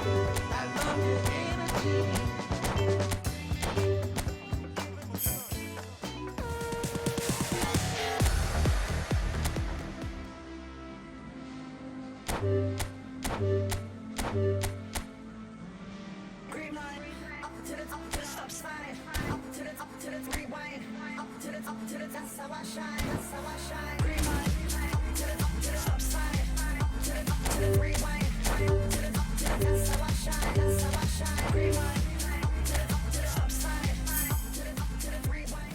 I love your energy. Green line, up to the stop sign, up to the rewind, up to the that's how I shine, that's how I shine. Green line, up to the stop sign, up to the rewind, up to the that's how I shine, that's how I shine. Green line, up to the stop sign, up to the rewind.